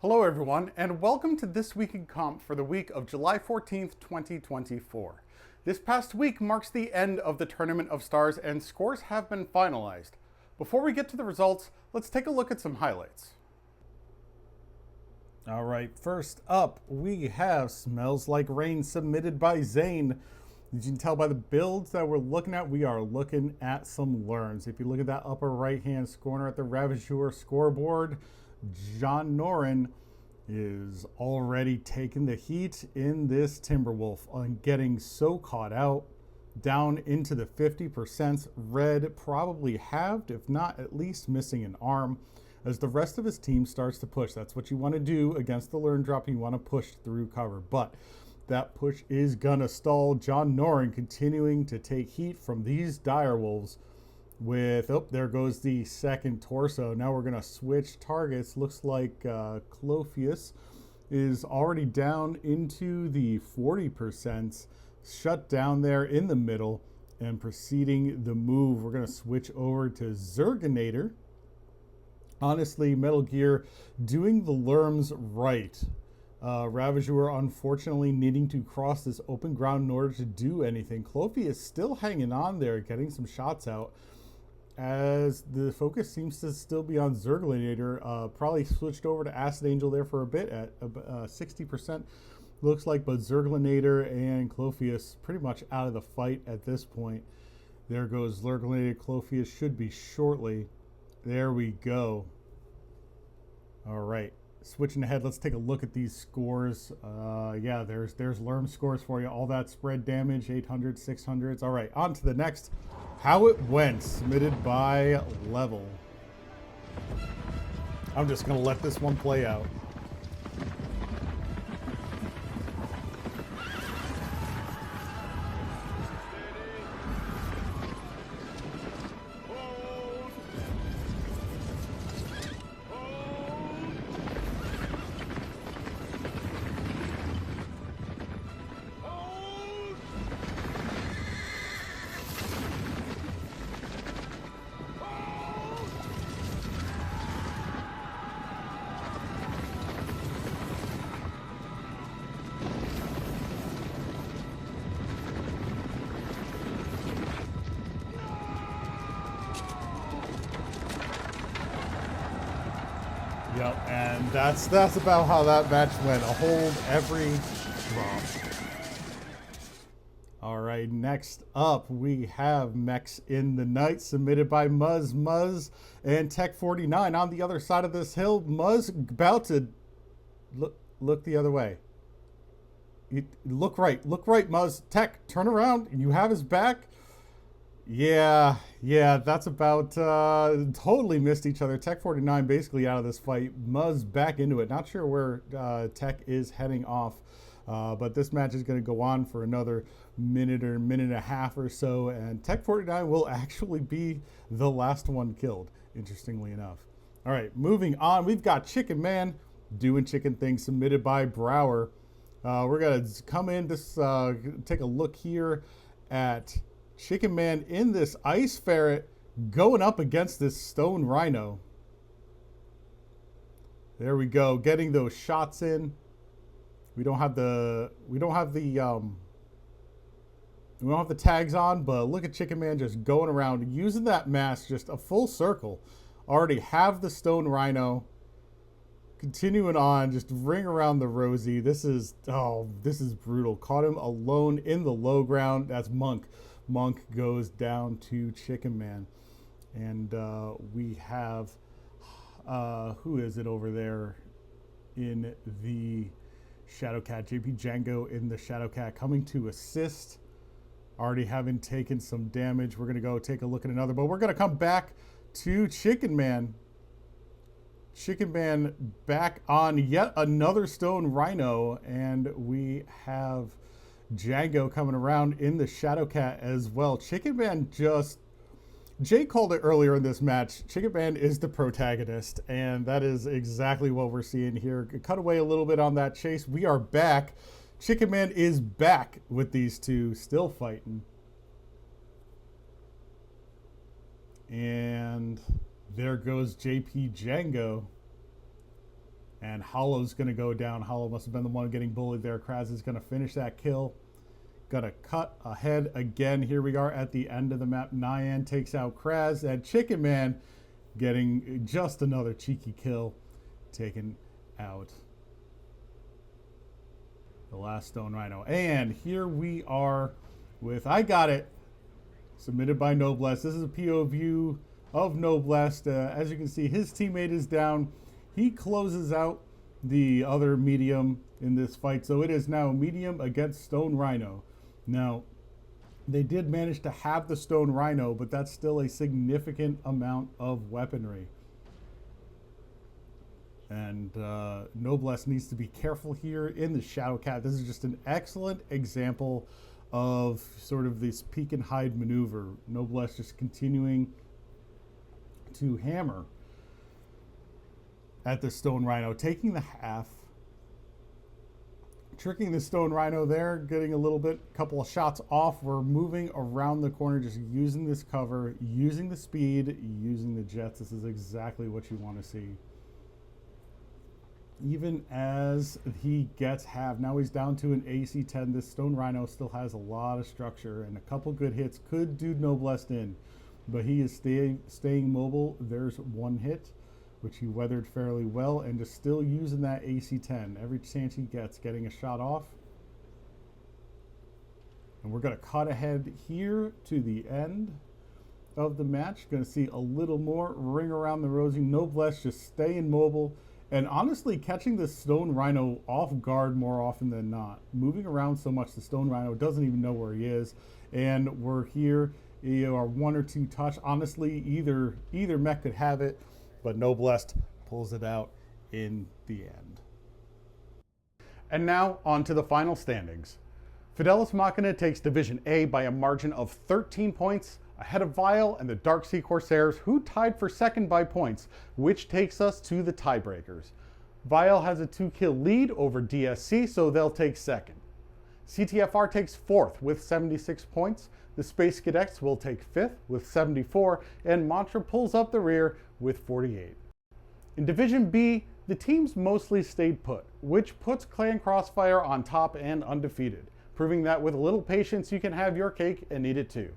Hello everyone, and welcome to This Week in Comp for the week of July 14th, 2024. This past week marks the end of the Tournament of Stars and scores have been finalized. Before we get to the results, let's take a look at some highlights. All right, first up, we have Smells Like Rain submitted by Zane. As you can tell by the builds that we're looking at, we are looking at some Lurms. If you look at that upper right-hand corner at the Ravageur scoreboard, John Norin is already taking the heat in this Timberwolf on getting so caught out down into the 50%. Red probably halved, if not at least missing an arm, as the rest of his team starts to push. That's what you want to do against the Lurm drop. You want to push through cover, but that push is gonna stall. John Norin continuing to take heat from these direwolves with, oh, there goes the second torso. Now we're gonna switch targets. Looks like Clophius is already down into the 40%, shut down there in the middle and proceeding the move. We're gonna switch over to Zerginator. Honestly, Metal Gear doing the Lurms right. Ravageur unfortunately needing to cross this open ground in order to do anything. Clophius is still hanging on there, getting some shots out, as the focus seems to still be on Zerginator. Probably switched over to Acid Angel there for a bit at 60%, looks like, but Zerginator and Clophius pretty much out of the fight at this point. There goes Zerginator. Clophius should be shortly. There we go. All right, switching ahead, let's take a look at these scores. Yeah, there's Lurm scores for you. All that spread damage, 800, 600s. All right, on to the next. How It Went, submitted by Level. I'm just gonna let this one play out. Yep, and that's about how that match went. A hold every drop. All right, next up we have Mechs in the Night submitted by Muzz and Tech49 on the other side of this hill. Muzz about to look the other way. Look right, Muzz. Tech, turn around. You have his back. Yeah, that's about, totally missed each other. Tech49 basically out of this fight. Muzz back into it. Not sure where Tech is heading off, but this match is going to go on for another minute or minute and a half or so, and Tech49 will actually be the last one killed, interestingly enough. All right, moving on. We've got Chicken Man doing chicken things submitted by Brower. We're going to come in, take a look here at Chicken Man in this Ice Ferret going up against this Stone Rhino. There we go, getting those shots in. We don't have the tags on, but look at Chicken Man just going around using that mask, just a full circle. Already have the Stone Rhino. Continuing on, just ring around the Rosie. This is brutal. Caught him alone in the low ground. That's Monk. Monk goes down to Chicken Man. And we have, who is it over there in the Shadowcat? JP Django in the Shadowcat coming to assist. Already having taken some damage. We're going to go take a look at another, but we're going to come back to Chicken Man. Chicken Man back on yet another Stone Rhino, and we have Django coming around in the Shadowcat as well. Chicken Man Jay called it earlier in this match. Chicken Man is the protagonist, and that is exactly what we're seeing here. Cut away a little bit on that chase. We are back. Chicken Man is back with these two still fighting. And there goes JP Django. And Hollow's going to go down. Hollow must have been the one getting bullied there. Kraz is going to finish that kill. Gonna cut ahead again. Here we are at the end of the map. Nyan takes out Kraz, and Chicken Man getting just another cheeky kill, taken out the last Stone Rhino. And here we are with I Got It, submitted by Noblesse. This is a POV of Noblesse. As you can see, his teammate is down. He closes out the other medium in this fight, so it is now medium against Stone Rhino. Now, they did manage to have the Stone Rhino, but that's still a significant amount of weaponry. And Noblesse needs to be careful here in the Shadow Cat. This is just an excellent example of sort of this peek and hide maneuver. Noblesse just continuing to hammer at the Stone Rhino, taking the half, tricking the Stone Rhino there, getting a little bit, couple of shots off. We're moving around the corner, just using this cover, using the speed, using the jets. This is exactly what you want to see. Even as he gets halved, now he's down to an AC-10. This Stone Rhino still has a lot of structure, and a couple good hits could do Noblesse in, but he is staying mobile. There's one hit, which he weathered fairly well, and just still using that AC-10 every chance he gets, getting a shot off. And we're going to cut ahead here to the end of the match. Going to see a little more ring around the rosy. Noblesse just staying mobile, and honestly catching the Stone Rhino off guard more often than not. Moving around so much, the Stone Rhino doesn't even know where he is. And we're here, are one or two touch. Honestly, either Mech could have it, but Noblesse pulls it out in the end. And now on to the final standings. Fidelis Machina takes Division A by a margin of 13 points, ahead of Vile and the Dark Sea Corsairs, who tied for second by points, which takes us to the tiebreakers. Vile has a 2-kill lead over DSC, so they'll take second. CTFR takes fourth with 76 points. The Space Cadets will take fifth with 74, and Mantra pulls up the rear with 48. In Division B, the teams mostly stayed put, which puts Clan Crossfire on top and undefeated, proving that with a little patience you can have your cake and eat it too.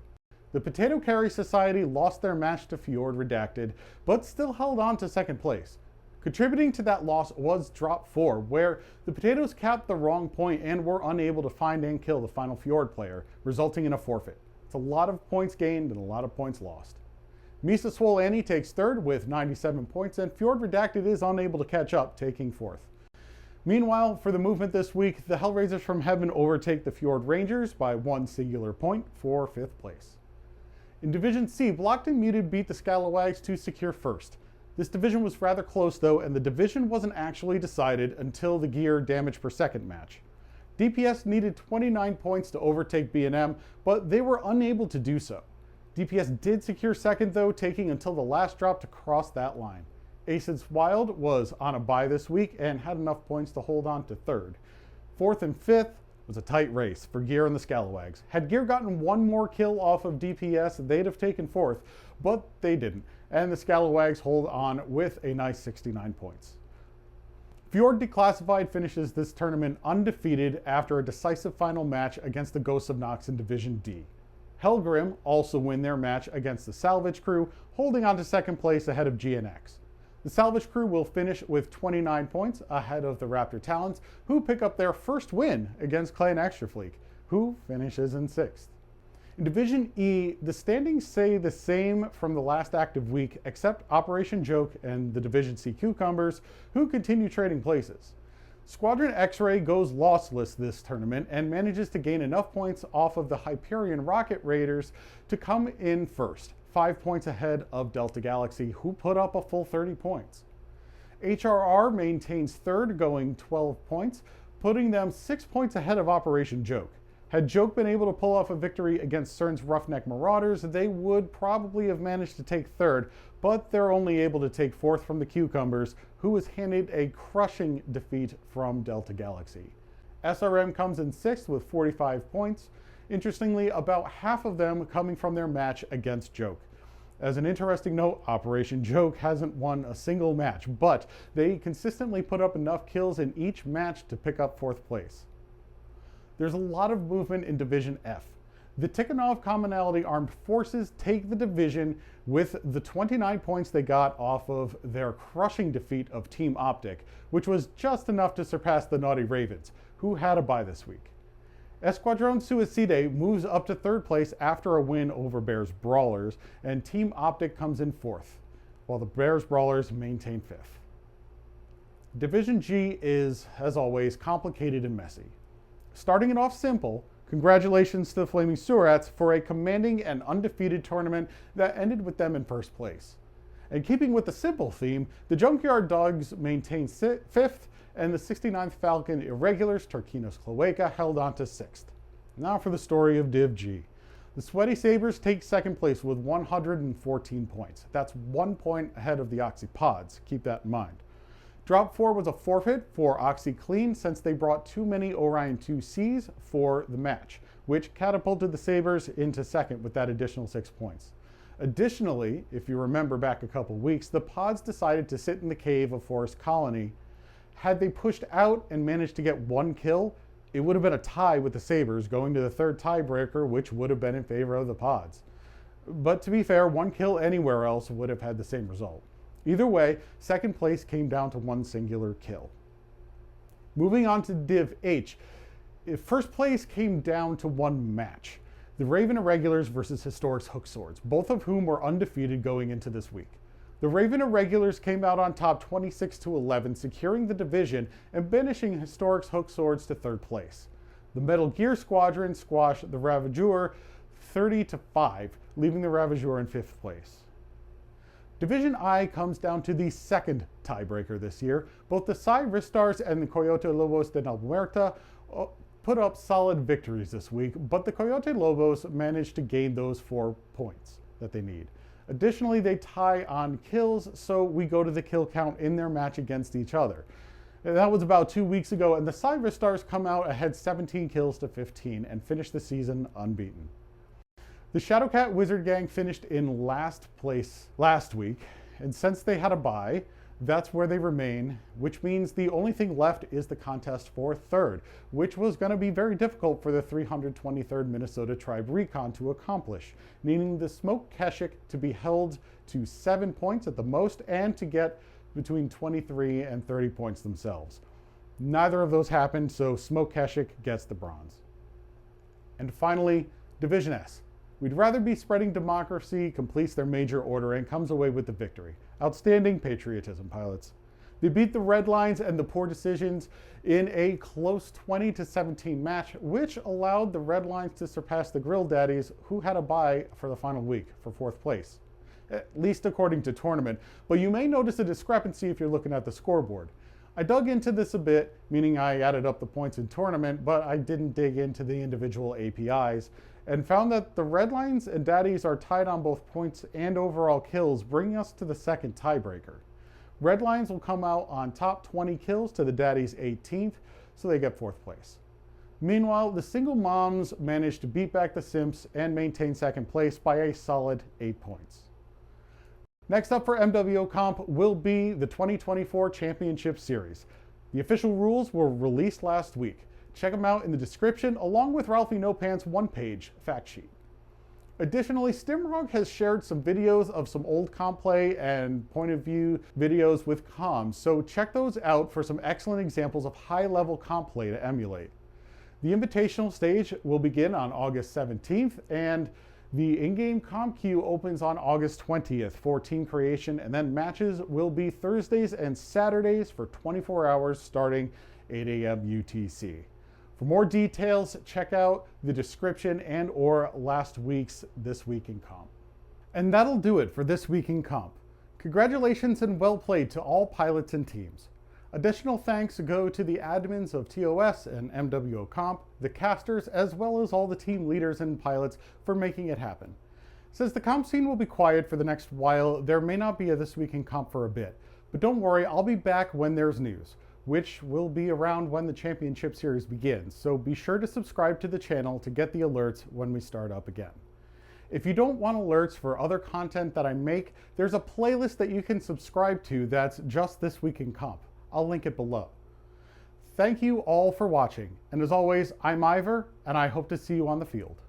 The Potato Carry Society lost their match to Fjord Redacted, but still held on to second place. Contributing to that loss was Drop 4, where the Potatoes capped the wrong point and were unable to find and kill the final Fjord player, resulting in a forfeit. It's a lot of points gained and a lot of points lost. Misa Swole Annie takes third with 97 points, and Fjord Redacted is unable to catch up, taking fourth. Meanwhile, for the movement this week, the Hellraisers from Heaven overtake the Fjord Rangers by one singular point for fifth place. In Division C, Blocked and Muted beat the Scalawags to secure first. This division was rather close though, and the division wasn't actually decided until the gear damage per second match. DPS needed 29 points to overtake B&M, but they were unable to do so. DPS did secure second though, taking until the last drop to cross that line. Acids Wild was on a bye this week and had enough points to hold on to third. Fourth and fifth was a tight race for Gear and the Scalawags. Had Gear gotten one more kill off of DPS, they'd have taken fourth, but they didn't, and the Scalawags hold on with a nice 69 points. Fjord Declassified finishes this tournament undefeated after a decisive final match against the Ghosts of Nox in Division D. Hellgrim also win their match against the Salvage Crew, holding on to second place ahead of GNX. The Salvage Crew will finish with 29 points ahead of the Raptor Talons, who pick up their first win against Clan Extra Fleek, who finishes in sixth. In Division E, the standings stay the same from the last active week, except Operation Joke and the Division C Cucumbers, who continue trading places. Squadron X-Ray goes lossless this tournament and manages to gain enough points off of the Hyperion Rocket Raiders to come in first, 5 points ahead of Delta Galaxy, who put up a full 30 points. HRR maintains third, going 12 points, putting them 6 points ahead of Operation Joke. Had Joke been able to pull off a victory against CERN's Roughneck Marauders, they would probably have managed to take third, but they're only able to take fourth from the Cucumbers, who was handed a crushing defeat from Delta Galaxy. SRM comes in sixth with 45 points. Interestingly, about half of them coming from their match against Joke. As an interesting note, Operation Joke hasn't won a single match, but they consistently put up enough kills in each match to pick up 4th place. There's a lot of movement in Division F. The Tikhonov Commonality Armed Forces take the division with the 29 points they got off of their crushing defeat of Team Optic, which was just enough to surpass the Naughty Ravens, who had a bye this week. Esquadron Suicide moves up to 3rd place after a win over Bears Brawlers, and Team Optic comes in 4th, while the Bears Brawlers maintain 5th. Division G is, as always, complicated and messy. Starting it off simple, congratulations to the Flaming Surats for a commanding and undefeated tournament that ended with them in 1st place. And keeping with the simple theme, the Junkyard Dogs maintained 5th, and the 69th Falcon Irregulars, Tarkinos Cloaca, held on to 6th. Now for the story of Div G. The Sweaty Sabres take 2nd place with 114 points. That's 1 point ahead of the Oxypods. Keep that in mind. Drop 4 was a forfeit for OxyClean since they brought too many Orion 2Cs for the match, which catapulted the Sabres into 2nd with that additional 6 points. Additionally, if you remember back a couple weeks, the Pods decided to sit in the cave of Forest Colony. Had they pushed out and managed to get 1 kill, it would have been a tie with the Sabres going to the 3rd tiebreaker, which would have been in favor of the Pods. But to be fair, 1 kill anywhere else would have had the same result. Either way, 2nd place came down to 1 singular kill. Moving on to Div H, 1st place came down to 1 match. The Raven Irregulars versus Historic's Hook Swords, both of whom were undefeated going into this week. The Raven Irregulars came out on top 26-11, securing the division and banishing Historic's Hook Swords to 3rd place. The Metal Gear Squadron squashed the Ravageur 30-5, leaving the Ravageur in 5th place. Division I comes down to the 2nd tiebreaker this year. Both the Psy Ristars and the Coyote Lobos de Almuerta put up solid victories this week, but the Coyote Lobos managed to gain those 4 points that they need. Additionally, they tie on kills, so we go to the kill count in their match against each other. And that was about 2 weeks ago, and the Psy Ristars come out ahead 17 kills to 15 and finish the season unbeaten. The Shadowcat Wizard Gang finished in last place last week, and since they had a bye, that's where they remain, which means the only thing left is the contest for 3rd, which was going to be very difficult for the 323rd Minnesota Tribe Recon to accomplish, needing the Smoke Keshik to be held to 7 points at the most and to get between 23 and 30 points themselves. Neither of those happened, so Smoke Keshik gets the bronze. And finally, Division S. We'd rather be spreading democracy, completes their major order, and comes away with the victory. Outstanding patriotism, pilots. They beat the Red Lines and the Poor Decisions in a close 20-17 match, which allowed the Red Lines to surpass the Grill Daddies, who had a bye for the final week for 4th place. At least according to tournament, but you may notice a discrepancy if you're looking at the scoreboard. I dug into this a bit, meaning I added up the points in tournament, but I didn't dig into the individual APIs, and found that the Red Lines and Daddies are tied on both points and overall kills, bringing us to the 2nd tiebreaker. Red Lines will come out on top 20 kills to the Daddies 18th, so they get 4th place. Meanwhile, the Single Moms managed to beat back the Simps and maintain 2nd place by a solid 8 points. Next up for MWO Comp will be the 2024 Championship Series. The official rules were released last week. Check them out in the description, along with Ralphy NoPants' 1-page fact sheet. Additionally, Stimraug has shared some videos of some old comp play and point of view videos with comms, so check those out for some excellent examples of high-level comp play to emulate. The Invitational stage will begin on August 17th, and the in-game comp queue opens on August 20th for team creation, and then matches will be Thursdays and Saturdays for 24 hours starting 8 a.m. UTC. For more details, check out the description and or last week's This Week in Comp. And that'll do it for This Week in Comp. Congratulations and well played to all pilots and teams. Additional thanks go to the admins of ToS and MWO Comp, the casters, as well as all the team leaders and pilots for making it happen. Since the comp scene will be quiet for the next while, there may not be a This Week in Comp for a bit. But don't worry, I'll be back when there's news, which will be around when the Championship Series begins, so be sure to subscribe to the channel to get the alerts when we start up again. If you don't want alerts for other content that I make, there's a playlist that you can subscribe to that's just This Week in Comp. I'll link it below. Thank you all for watching, and as always, I'm Ivor, and I hope to see you on the field.